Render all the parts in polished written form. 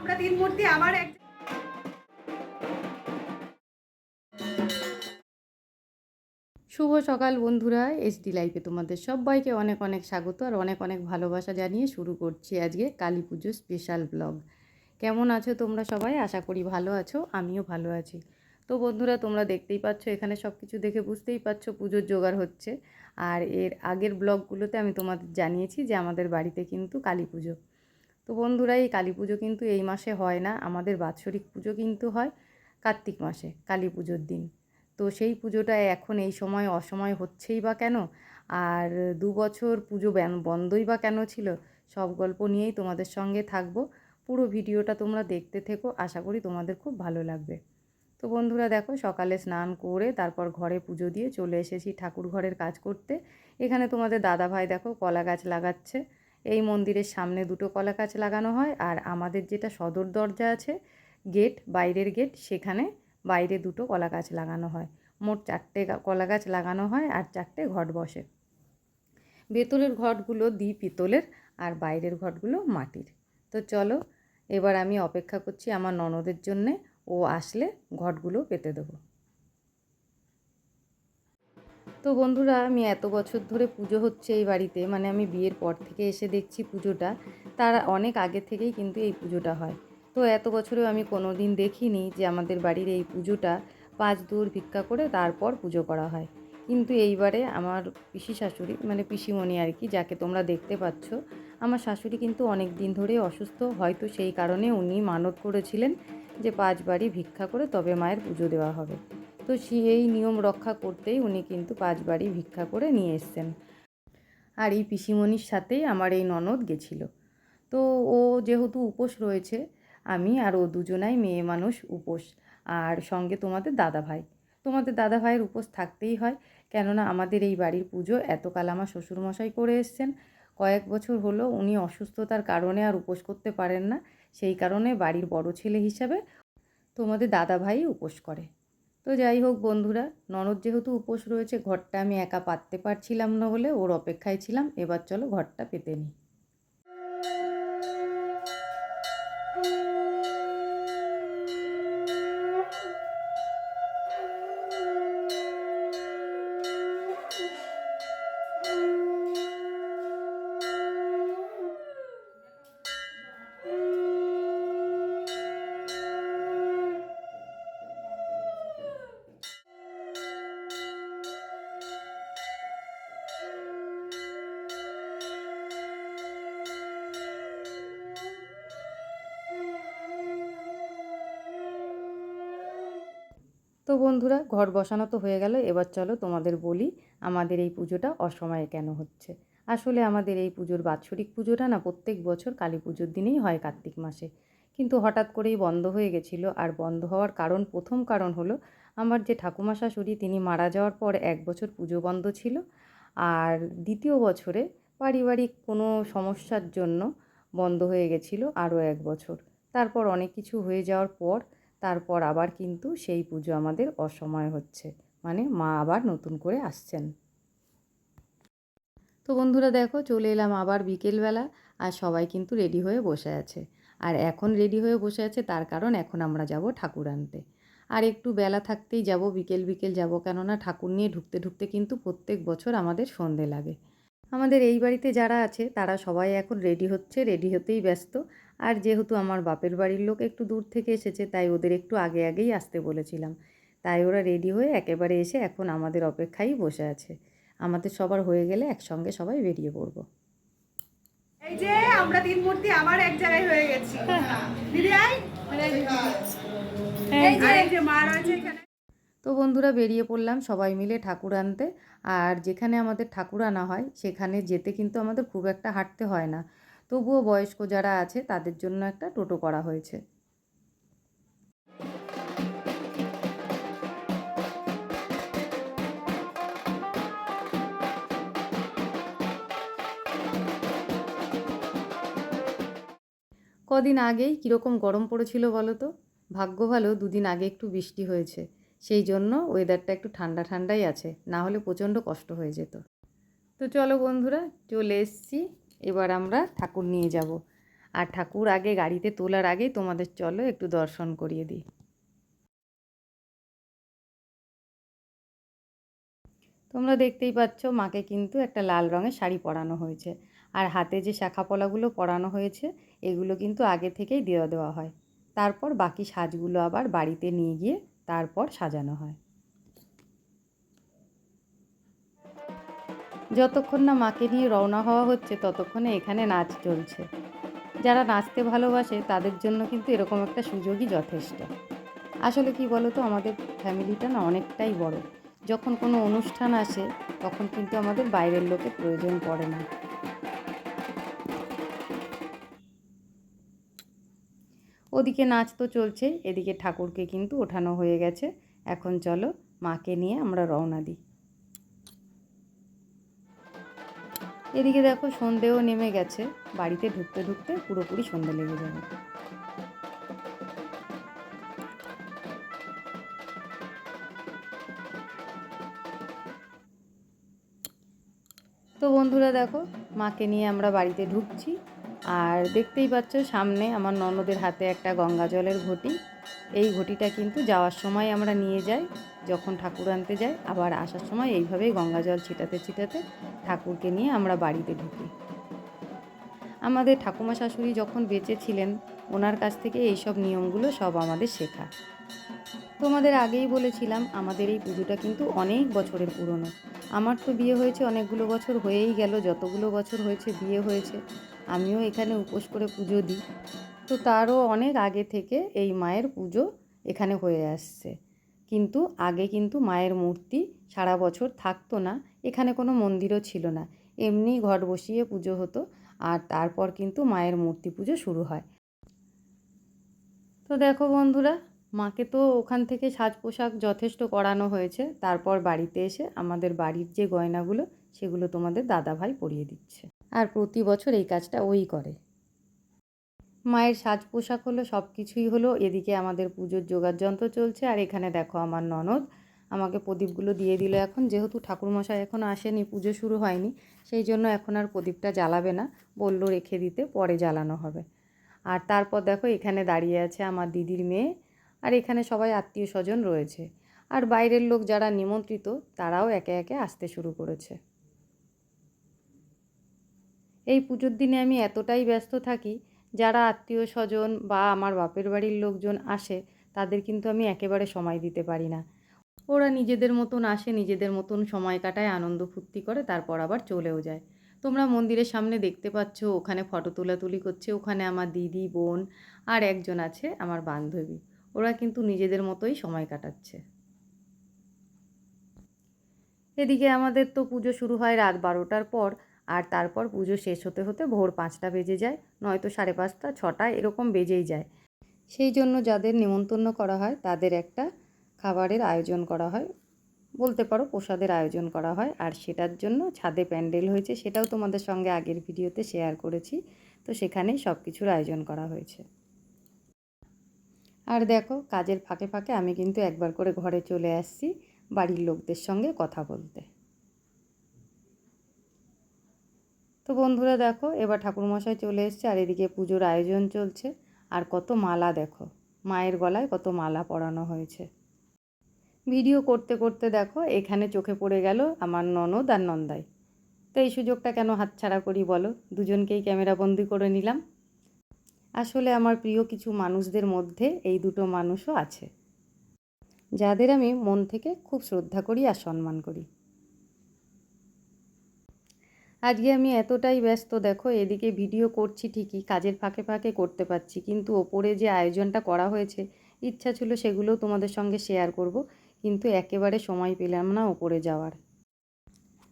আমরা তিন মূর্তি আবার এক শুভ সকাল বন্ধুরা, এসডি লাইফে তোমাদের সবাইকে অনেক অনেক স্বাগত আর অনেক অনেক ভালোবাসা জানিয়ে শুরু করছি আজকে কালী পুজো স্পেশাল ব্লগ। কেমন আছো তোমরা সবাই? আশা করি ভালো আছো, আমিও ভালো আছি। তো বন্ধুরা, তোমরা দেখতেই পাচ্ছ, এখানে সব কিছু দেখে বুঝতেই পারছো পুজোর জোগাড় হচ্ছে। আর এর আগের ব্লগগুলোতে আমি তোমাদের জানিয়েছি যে আমাদের বাড়িতে কিন্তু কালী পুজো। তো বন্ধুরা, এই কালী পুজো কিন্তু এই মাসে হয় না, আমাদের বাৎসরিক পুজো কিন্তু হয় কার্তিক মাসে কালী পুজোর দিন। তো সেই পুজোটা এখন এই সময় অসময় হচ্ছেই বা কেন, আর 2 বছর পুজো বন্ধই বা কেন ছিল, সব গল্প নিয়েই তোমাদের সঙ্গে থাকবো। পুরো ভিডিওটা তোমরা দেখতে থেকো, আশা করি তোমাদের খুব ভালো লাগবে। তো বন্ধুরা দেখো, সকালে স্নান করে তারপর ঘরে পুজো দিয়ে চলে এসেছি ঠাকুর ঘরের কাজ করতে। এখানে তোমাদের দাদা ভাই দেখো কলা গাছ লাগাচ্ছে। এই মন্দিরের সামনে 2টো কলা গাছ লাগানো হয়, আর আমাদের যেটা সদর দরজা আছে, গেট, বাইরের গেট, সেখানে বাইরে 2টো কলা গাছ লাগানো হয়। মোট 4টে কলা গাছ লাগানো হয় আর 4টে ঘট বসে। ভেতরের ঘটগুলো পিতলের আর বাইরের ঘটগুলো মাটির। তো চলো, এবার আমি অপেক্ষা করছি আমার ননদের জন্যে, ও আসলে ঘটগুলো পেতে দেবো। তো বন্ধুরা, আমি এত বছর ধরে পুজো হচ্ছে এই বাড়িতে, মানে আমি বিয়ের পর থেকে এসে দেখছি পুজোটা, তার অনেক আগে থেকেই কিন্তু এই পুজোটা হয়। তো এত বছরেও আমি কোনো দিন দেখিনি যে আমাদের বাড়ির এই পুজোটা 5 দুয়ার ভিক্ষা করে তারপর পুজো করা হয়। কিন্তু এইবারে আমার পিসি শাশুড়ি, মানে পিসিমণি আর কি, যাকে তোমরা দেখতে পাচ্ছ, আমার শাশুড়ি কিন্তু অনেক দিন ধরে অসুস্থ, হয়তো সেই কারণে উনি মানত করেছিলেন যে 5 বাড়ি ভিক্ষা করে তবে মায়ের পুজো দেওয়া হবে। তো সেই নিয়ম রক্ষা করতেই উনি কিন্তু 5 বাড়ি ভিক্ষা করে নিয়ে এসছেন। আর এই পিসিমণির সাথেই আমার এই ননদ গেছিল। তো ও যেহেতু উপোস রয়েছে, আমি আর ও দুজনাই মেয়ে মানুষ উপোস, আর সঙ্গে তোমাদের দাদা ভাইয়ের উপোস থাকতেই হয়। কেননা আমাদের এই বাড়ির পুজো এতকাল আমার শ্বশুরমশাই করে এসছেন, কয়েক বছর হলো উনি অসুস্থতার কারণে আর উপোস করতে পারেন না, সেই কারণে বাড়ির বড় ছেলে হিসাবে তোমাদের দাদা ভাই উপোস করে। তো যাই হোক বন্ধুরা, ননদ যেহেতু উপোস রয়েছে, ঘরটা আমি একা পাততে পারছিলাম না বলে ওর অপেক্ষায় ছিলাম। এবার চলো ঘরটা পেতে নিই। তো বন্ধুরা, ঘর বসানো তো হয়ে গেল, এবার চলো তোমাদের বলি আমাদের এই পুজোটা অসময়ে কেন হচ্ছে। আসলে আমাদের এই পুজোর বাৎসরিক পুজোটা না প্রত্যেক বছর কালী পুজোর দিনেই হয় কার্তিক মাসে, কিন্তু হঠাৎ করেই বন্ধ হয়ে গেছিলো। আর বন্ধ হওয়ার প্রথম কারণ হলো আমার যে ঠাকুমা শাশুড়ি, তিনি মারা যাওয়ার পর 1 বছর পুজো বন্ধ ছিল। আর দ্বিতীয় বছরে পারিবারিক কোনো সমস্যার জন্য বন্ধ হয়ে গেছিলো আরও 1 বছর। তারপর অনেক কিছু হয়ে যাওয়ার পর তারপর আবার কিন্তু সেই পুজো আমাদের অসময়ে হচ্ছে, মানে মা আবার নতুন করে আসছেন। তো বন্ধুরা দেখো, চলে এলাম আবার বিকেলবেলা, আর সবাই কিন্তু রেডি হয়ে বসে আছে। আর এখন রেডি হয়ে বসে আছে তার কারণ এখন আমরা যাব ঠাকুর আনতে। আর একটু বেলা থাকতেই যাব, বিকেল বিকেল যাব, কেননা ঠাকুর নিয়ে ঢুকতে ঢুকতে কিন্তু প্রত্যেক বছর আমাদের সন্ধে লাগে। আমাদের এই বাড়িতে যারা আছে তারা সবাই এখন রেডি হচ্ছে, রেডি হতেই ব্যস্ত। আর যেহেতু আমার বাপের বাড়ির লোক একটু দূর থেকে এসেছে, তাই ওদের একটু আগে আগেই আসতে বলেছিলাম। তাই ওরা রেডি হয়ে একেবারে এসে এখন আমাদের অপেক্ষায় বসে আছে। আমাদের সবার হয়ে গেলে একসঙ্গে সবাই বেরিয়ে পড়ব। এই যে আমরা তিন মূর্তি আবার এক জায়গায় হয়ে গেছি। দিদি আই, এই যে মা রয়েছে এখানে। তো বন্ধুরা, বেরিয়ে পড়লাম সবাই মিলে ঠাকুর আনতে। আর যেখানে আমাদের ঠাকুর আনা হয় সেখানে যেতে কিন্তু আমাদের খুব একটা হাঁটতে হয় না, তবুও বয়স্ক যারা আছে তাদের জন্য একটা টোটো করা হয়েছে। কদিন আগেই কীরকম গরম পড়েছিল বলো তো? ভাগ্য ভালো 2 দিন আগে একটু বৃষ্টি হয়েছে, সেই জন্য ওয়েদারটা একটু ঠান্ডা ঠান্ডাই আছে, না হলে প্রচণ্ড কষ্ট হয়ে যেত। তো চলো বন্ধুরা, চলে এসেছি, এবার আমরা ঠাকুর নিয়ে যাব। আর ঠাকুর আগে গাড়িতে তোলার আগেই তোমাদের চলো একটু দর্শন করিয়ে দিই। তোমরা দেখতেই পাচ্ছ মাকে কিন্তু একটা লাল রঙের শাড়ি পরানো হয়েছে, আর হাতে যে শাঁখাপলাগুলো পরানো হয়েছে এগুলো কিন্তু আগে থেকেই দেওয়া হয়। তারপর বাকি সাজগুলো আবার বাড়িতে নিয়ে গিয়ে তারপর সাজানো হয়। যতক্ষণ না মাকে নিয়ে রওনা হওয়া হচ্ছে ততক্ষণে এখানে নাচ চলছে। যারা নাচতে ভালোবাসে তাদের জন্য কিন্তু এরকম একটা সুযোগই যথেষ্ট। আসলে কি বলো তো, আমাদের ফ্যামিলিটা না অনেকটাই বড়। যখন কোনো অনুষ্ঠান আসে তখন কিন্তু আমাদের বাইরের লোকের প্রয়োজন পড়ে না। ওদিকে নাচ তো চলছেই, এদিকে ঠাকুরকে কিন্তু ওঠানো হয়ে গেছে। এখন চলো মাকে নিয়ে আমরা রওনা দিই। এদিকে দেখো সন্ধেও নেমে গেছে, বাড়িতে ঢুকতে ঢুকতে পুরোপুরি সন্ধে লেগে যাবে। তো বন্ধুরা দেখো মাকে নিয়ে আমরা বাড়িতে ঢুকছি, আর দেখতেই পাচ্ছ সামনে আমার ননদের হাতে একটা গঙ্গা জলের ঘটি। এই ঘটিটা কিন্তু যাওয়ার সময় আমরা নিয়ে যাই যখন ঠাকুর আনতে যাই, আবার আসার সময় এইভাবেই গঙ্গা জল ছিটাতে ছিটাতে ঠাকুরকে নিয়ে আমরা বাড়িতে ঢুকি। আমাদের ঠাকুমা শাশুড়ি যখন বেঁচে ছিলেন ওনার কাছ থেকে এইসব নিয়মগুলো সব আমাদের শেখা। তোমাদের আগেই বলেছিলাম আমাদের এই পুজোটা কিন্তু অনেক বছরের পুরনো। আমার তো বিয়ে হয়েছে অনেকগুলো বছর হয়েই গেল, যতগুলো বছর হয়েছে বিয়ে হয়েছে আমিও এখানে উপোস করে পুজো দিই। তো তারও অনেক আগে থেকে এই মায়ের পুজো এখানে হয়ে আসছে। কিন্তু আগে কিন্তু মায়ের মূর্তি সারা বছর থাকতো না, এখানে কোনো মন্দিরও ছিল না, এমনি ঘট বসিয়ে পুজো হতো, আর তারপর কিন্তু মায়ের মূর্তি পুজো শুরু হয়। তো দেখো বন্ধুরা, মাকে তো ওখান থেকে সাজ পোশাক যথেষ্ট করানো হয়েছে, তারপর বাড়িতে এসে আমাদের বাড়ির যে গয়নাগুলো সেগুলো তোমাদের দাদাভাই পরিয়ে দিচ্ছে। আর প্রতি বছর এই কাজটা ওই করে। মায়ের সাজ পোশাক হলো, সব কিছুই হলো, এদিকে আমাদের পুজোর জোগাড় যন্ত্র চলছে। আর এখানে দেখো আমার ননদ আমাকে প্রদীপগুলো দিয়ে দিল। এখন যেহেতু ঠাকুরমশাই এখনও আসেনি, পুজো শুরু হয়নি, সেই জন্য এখন আর প্রদীপটা জ্বালাবে না, বললো রেখে দিতে, পরে জ্বালানো হবে। আর তারপর দেখো এখানে দাঁড়িয়ে আছে আমার দিদির মেয়ে, আর এখানে সবাই আত্মীয় স্বজন রয়েছে, আর বাইরের লোক যারা নিমন্ত্রিত তারাও একে একে আসতে শুরু করেছে। এই পুজোর দিনে আমি এতটাই ব্যস্ত থাকি, যারা আত্মীয় স্বজন বা আমার বাপের বাড়ির লোকজন আসে তাদের কিন্তু আমি একেবারে সময় দিতে পারি না। ওরা নিজেদের মতন আসে, নিজেদের মতন সময় কাটায়, আনন্দ ফুর্তি করে, তারপর আবার চলেও যায়। তোমরা মন্দিরের সামনে দেখতে পাচ্ছ ওখানে ফটো তোলাতুলি করছে, ওখানে আমার দিদি, বোন আর একজন আছে আমার বান্ধবী, ওরা কিন্তু নিজেদের মতোই সময় কাটাচ্ছে। এদিকে আমাদের তো পুজো শুরু হয় রাত 12টার পর, আর তারপর পুজো শেষ হতে হতে ভোর 5টা বেজে যায়, নয়তো 5:30, 6টা এরকম বেজেই যায়। সেই জন্য যাদের নেমন্তন্ন করা হয় তাদের একটা খাবারের আয়োজন করা হয়, বলতে পারো প্রসাদের আয়োজন করা হয়, আর সেটার জন্য ছাদে প্যান্ডেল হয়েছে, সেটাও তোমাদের সঙ্গে আগের ভিডিওতে শেয়ার করেছি। তো সেখানেই সব কিছুর আয়োজন করা হয়েছে। আর দেখো কাজের ফাঁকে ফাঁকে আমি কিন্তু একবার করে ঘরে চলে আসছি বাড়ির লোকদের সঙ্গে কথা বলতে। তো বন্ধুরা দেখো এবার ঠাকুরমশাই চলে এসছে, আর এদিকে পুজোর আয়োজন চলছে। আর কত মালা দেখো, মায়ের গলায় কত মালা পরানো হয়েছে। ভিডিও করতে করতে দেখো এখানে চোখে পড়ে গেল আমার ননদ আর নন্দাই। তো এই সুযোগটা কেন হাতছাড়া করি বলো, দুজনকেই ক্যামেরা বন্দি করে নিলাম। আসলে আমার প্রিয় কিছু মানুষদের মধ্যে এই দুটো মানুষও আছে, যাদের আমি মন থেকে খুব শ্রদ্ধা করি আর সম্মান করি। আজকে আমি এতটাই ব্যস্ত, দেখো এদিকে ভিডিও করছি ঠিকই, কাজের ফাঁকে ফাঁকে করতে পারছি, কিন্তু ওপরে যে আয়োজনটা করা হয়েছে ইচ্ছা ছিল সেগুলোও তোমাদের সঙ্গে শেয়ার করব, কিন্তু একেবারে সময় পেলাম না ওপরে যাওয়ার।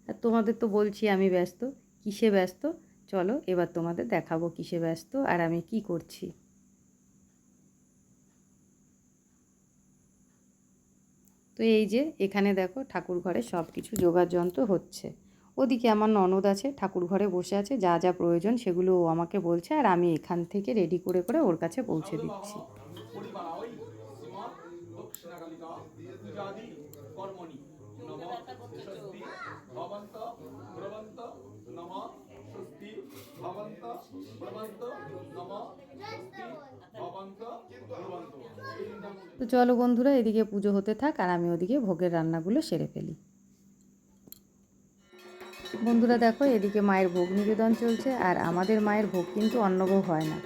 আর তোমাদের তো বলছি আমি ব্যস্ত, কিসে ব্যস্ত চলো এবার তোমাদের দেখাবো কিসে ব্যস্ত আর আমি কি করছি। তো এই যে এখানে দেখো ঠাকুর ঘরে সব কিছু জোগাড় যন্ত্র হচ্ছে। ওদিকে আমার ননদ আছে ঠাকুর ঘরে বসে আছে, যা যা প্রয়োজন সেগুলো ও আমাকে বলছে, আর আমি এখান থেকে রেডি করে করে ওর কাছে পৌঁছে দিচ্ছি। তো চলো বন্ধুরা, এদিকে পুজো হতে থাক আর আমি ওদিকে ভোগের রান্নাগুলো সেরে ফেলি। বন্ধুরা দেখো, এদিকে মায়ের ভোগ নিবেদন চলছে। আর আমাদের মায়ের ভোগ কিন্তু অন্নভোগ হয় না,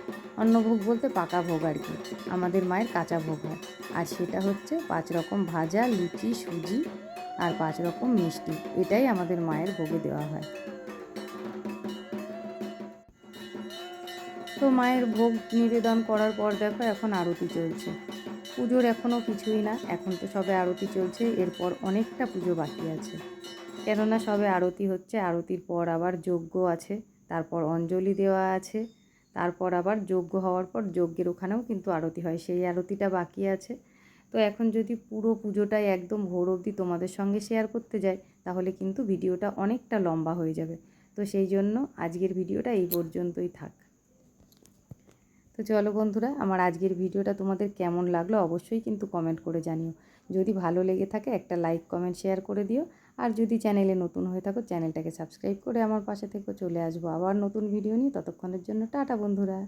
অন্নভোগ বলতে পাকা ভোগ আর কি। আমাদের মায়ের কাঁচা ভোগ হয়, আর সেটা হচ্ছে 5 রকম ভাজা, লুচি, সুজি আর 5 রকম মিষ্টি। এটাই আমাদের মায়ের ভোগে দেওয়া হয়। তো মায়ের ভোগ নিবেদন করার পর দেখো এখন আরতি চলছে। পুজোর এখনও কিছুই না, এখন তো সবে আরতি চলছে, এরপর অনেকটা পুজো বাকি আছে। কেননা সবে আরতি হচ্ছে, আরতির পর আবার যজ্ঞ আছে, তারপর অঞ্জলি দেওয়া আছে, তারপর আবার যজ্ঞ হওয়ার পর যজ্ঞের ওখানেও কিন্তু আরতি হয়, সেই আরতিটা বাকি আছে। তো এখন যদি পুরো পুজোটাই একদম ভোর অবধি তোমাদের সঙ্গে শেয়ার করতে যাই, তাহলে কিন্তু ভিডিওটা অনেকটা লম্বা হয়ে যাবে। তো সেই জন্য আজকের ভিডিওটা এই পর্যন্তই থাক। তো চলো বন্ধুরা, আমার আজকের ভিডিওটা তোমাদের কেমন লাগলো অবশ্যই কিন্তু কমেন্ট করে জানিও। যদি ভালো লেগে থাকে একটা লাইক, কমেন্ট, শেয়ার করে দিও। আর যদি চ্যানেলে নতুন হয়ে থাকো, চ্যানেলটাকে সাবস্ক্রাইব করে আমার পাশে থেকে চলে আসবো আবার নতুন ভিডিও নিয়ে। ততক্ষণের জন্য টাটা বন্ধুরা।